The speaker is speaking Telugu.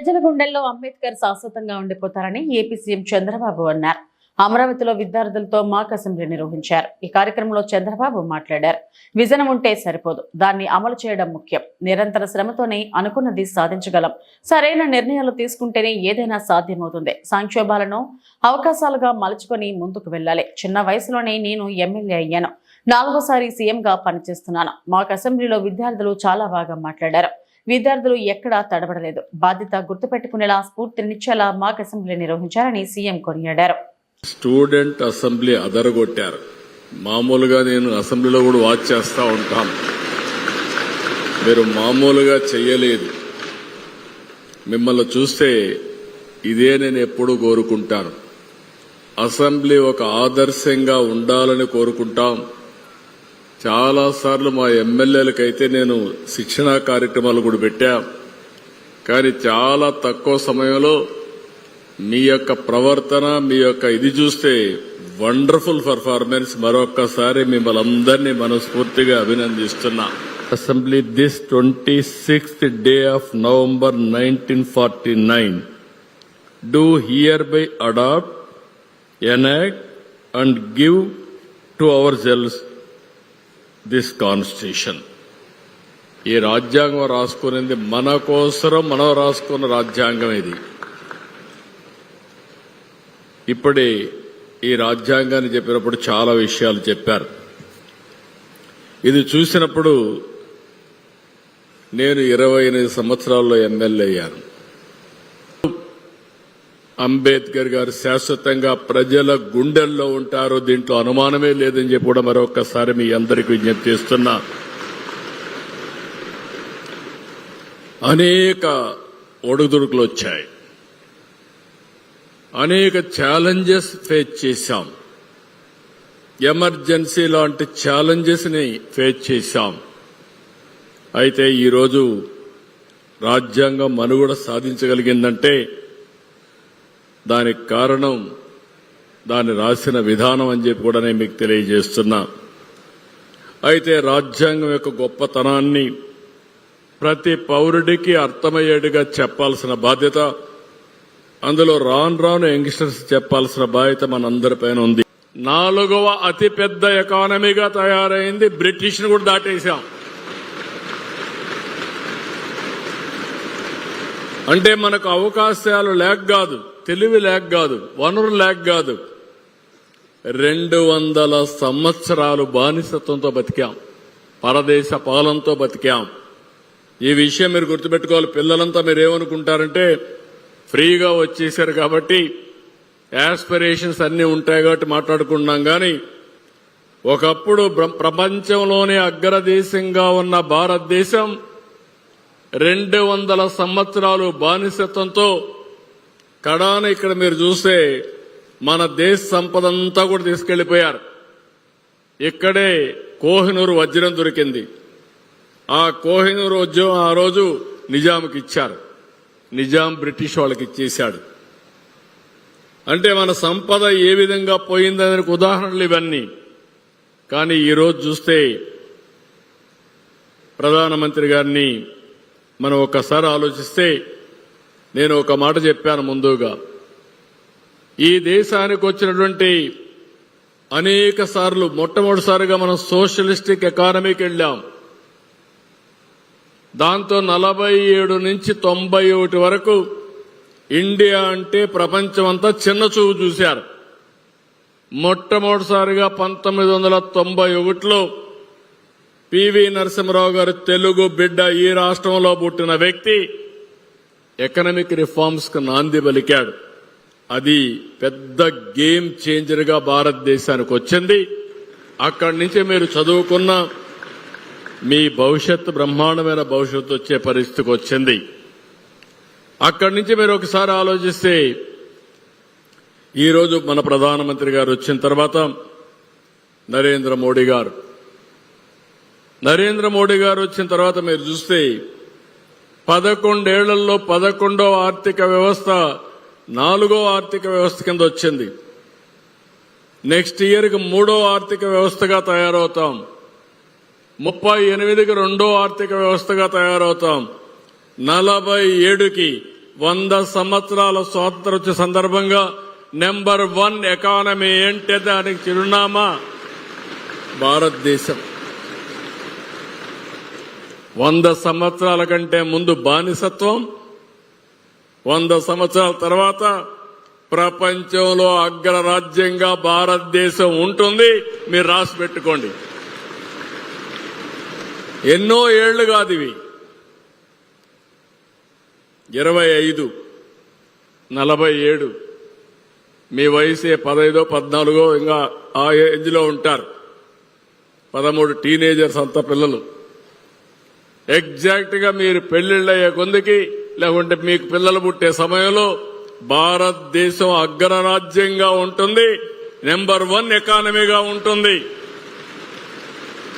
ప్రజల గుండెల్లో అంబేద్కర్ శాశ్వతంగా ఉండిపోతారని ఏపీ సీఎం చంద్రబాబు అన్నారు. అమరావతిలో విద్యార్థులతో మాక్ అసెంబ్లీ నిర్వహించారు. ఈ కార్యక్రమంలో చంద్రబాబు మాట్లాడారు. విజన్ ఉంటే సరిపోదు, దాన్ని అమలు చేయడం ముఖ్యం. నిరంతర శ్రమతోనే అనుకున్నది సాధించగలం. సరైన నిర్ణయాలు తీసుకుంటేనే ఏదైనా సాధ్యమవుతుంది. సంక్షోభాలను అవకాశాలుగా మలుచుకొని ముందుకు వెళ్ళాలి. చిన్న వయసులోనే నేను ఎమ్మెల్యే అయ్యాను. 4వ సారి సీఎంగా పనిచేస్తున్నాను. మాక్ అసెంబ్లీలో విద్యార్థులు చాలా బాగా మాట్లాడారు. విద్యార్థులు ఎక్కడా తడబడలేదు. బాధ్యత గుర్తుపెట్టుకునేలా స్ఫూర్తినిచ్చేలా మాక్ అసెంబ్లీ నిర్వహించారని సీఎం కొనియాడారు. స్టూడెంట్ అసెంబ్లీ అదరగొట్టారు. మామూలుగా నేను అసెంబ్లీలో కూడా వాచ్ చేస్తూ ఉంటాను. మీరు మామూలుగా చెయ్యలేదు. మిమ్మల్ని చూస్తే ఇదే నేను ఎప్పుడూ కోరుకుంటాను. అసెంబ్లీ ఒక ఆదర్శంగా ఉండాలని కోరుకుంటాం. చాలాసార్లు మా ఎమ్మెల్యేలకైతే నేను శిక్షణా కార్యక్రమాలు కూడా పెట్టా. కానీ చాలా తక్కువ సమయంలో మీ యొక్క ప్రవర్తన, మీ యొక్క ఇది చూస్తే వండర్ఫుల్ పర్ఫార్మెన్స్. మరొక్కసారి మిమ్మల్ని అందరినీ మనస్ఫూర్తిగా అభినందిస్తున్నా. Assembly this 26th day of November 1949 do hereby adopt, enact and give to ourselves this constitution. ఈ రాజ్యాంగం రాసుకునేది మన కోసరం, మనం రాసుకున్న రాజ్యాంగం ఇది. ఇప్పుడే ఈ రాజ్యాంగాన్ని చెప్పినప్పుడు చాలా విషయాలు చెప్పారు. ఇది చూసినప్పుడు నేను 28 సంవత్సరాల్లో ఎమ్మెల్యే అయ్యాను. అంబేద్కర్ గారు శాశ్వతంగా ప్రజల గుండెల్లో ఉంటారు, దీంట్లో అనుమానమే లేదని చెప్పి కూడా మరొకసారి మీ అందరికీ విజ్ఞప్తి చేస్తున్నా. అనేక ఒడుదుడుకులు వచ్చాయి, అనేక ఛాలెంజెస్ ఫేస్ చేశాం. ఎమర్జెన్సీ లాంటి ఛాలెంజెస్ ని ఫేస్ చేశాం. అయితే ఈరోజు రాజ్యాంగం మనుగడ సాధించగలిగిందంటే దానికి కారణం దాన్ని రాసిన విధానం అని చెప్పి కూడా నేను మీకు తెలియజేస్తున్నా. అయితే రాజ్యాంగం యొక్క గొప్పతనాన్ని ప్రతి పౌరుడికి అర్థమయ్యేట్టుగా చెప్పాల్సిన బాధ్యత, అందులో రాను యంగ్స్టర్స్ చెప్పాల్సిన బాధ్యత మనందరిపైన ఉంది. 4వ అతిపెద్ద ఎకానమీగా తయారైంది. బ్రిటిష్ ను కూడా దాటేశాం. అంటే మనకు అవకాశాలు లేక కాదు, తెలివి లేక కాదు, వనరులు లేక కాదు. 200 సంవత్సరాలు బానిసత్వంతో బతికాం, పరదేశ పాలనతో బతికాం. ఈ విషయం మీరు గుర్తుపెట్టుకోవాలి. పిల్లలంతా మీరేమనుకుంటారంటే ఫ్రీగా వచ్చేశారు కాబట్టి యాస్పిరేషన్స్ అన్నీ ఉంటాయి కాబట్టి మాట్లాడుకుంటున్నాం. కానీ ఒకప్పుడు ప్రపంచంలోనే అగ్రదేశంగా ఉన్న భారతదేశం 200 సంవత్సరాలు బానిసత్వంతో కడాన ఇక్కడ మీరు చూస్తే మన దేశ సంపద అంతా కూడా తీసుకెళ్లిపోయారు. ఇక్కడే కోహినూరు వజ్రం దొరికింది. ఆ కోహినూరు వజ్రం ఆ రోజు నిజాంకి ఇచ్చారు. నిజాం బ్రిటిష్ వాళ్ళకి ఇచ్చేశాడు. అంటే మన సంపద ఏ విధంగా పోయిందనే ఉదాహరణలు ఇవన్నీ. కానీ ఈరోజు చూస్తే ప్రధానమంత్రి గారిని మనం ఒక్కసారి ఆలోచిస్తే, నేను ఒక మాట చెప్పాను ముందుగా, ఈ దేశానికి వచ్చినటువంటి అనేక సార్లు మొట్టమొదటిసారిగా మనం సోషలిస్టిక్ ఎకానమీకి వెళ్ళాం. దాంతో 47 నుంచి 91 వరకు ఇండియా అంటే ప్రపంచమంతా చిన్న చూపు చూశారు. మొట్టమొదటిసారిగా 1991లో పివి నరసింహరావు గారు, తెలుగు బిడ్డ, ఈ రాష్ట్రంలో పుట్టిన వ్యక్తి, ఎకనామిక్ రిఫార్మ్స్ కు నాంది పలికాడు. అది పెద్ద గేమ్ చేంజర్ గా భారతదేశానికి వచ్చింది. అక్కడి నుంచి మీరు చదువుకున్న మీ భవిష్యత్తు, బ్రహ్మాండమైన భవిష్యత్తు వచ్చే పరిస్థితికి వచ్చింది. అక్కడి నుంచి మీరు ఒకసారి ఆలోచిస్తే, ఈరోజు మన ప్రధానమంత్రి గారు వచ్చిన తర్వాత నరేంద్ర మోడీ గారు వచ్చిన తర్వాత మీరు చూస్తే 11 ఏళ్లలో 11వ ఆర్థిక వ్యవస్థ 4వ ఆర్థిక వ్యవస్థ కింద వచ్చింది. నెక్స్ట్ ఇయర్కి 3వ ఆర్థిక వ్యవస్థగా తయారవుతాం. 38కి 2వ ఆర్థిక వ్యవస్థగా తయారవుతాం. 47కి 100 సంవత్సరాల స్వాతంత్రం వచ్చే సందర్భంగా నెంబర్ 1 ఎకానమీ అంటే దానికి చిరునామా భారతదేశం. 100 సంవత్సరాల కంటే ముందు బానిసత్వం, 100 సంవత్సరాల తర్వాత ప్రపంచంలో అగ్రరాజ్యంగా భారతదేశం ఉంటుంది. మీరు రాసి పెట్టుకోండి. ఎన్నో ఏళ్లు కాదు ఇవి, 25, 47. మీ వయసే 15, 14 ఇంకా ఆ ఏజ్ లో ఉంటారు. 13 టీనేజర్స్ అంతా పిల్లలు. ఎగ్జాక్ట్ గా మీరు పెళ్లిళ్ళయ్యే కొందికి లేకుంటే మీకు పిల్లలు పుట్టే సమయంలో భారతదేశం అగ్రరాజ్యంగా ఉంటుంది, నెంబర్ 1 ఎకానమీగా ఉంటుంది.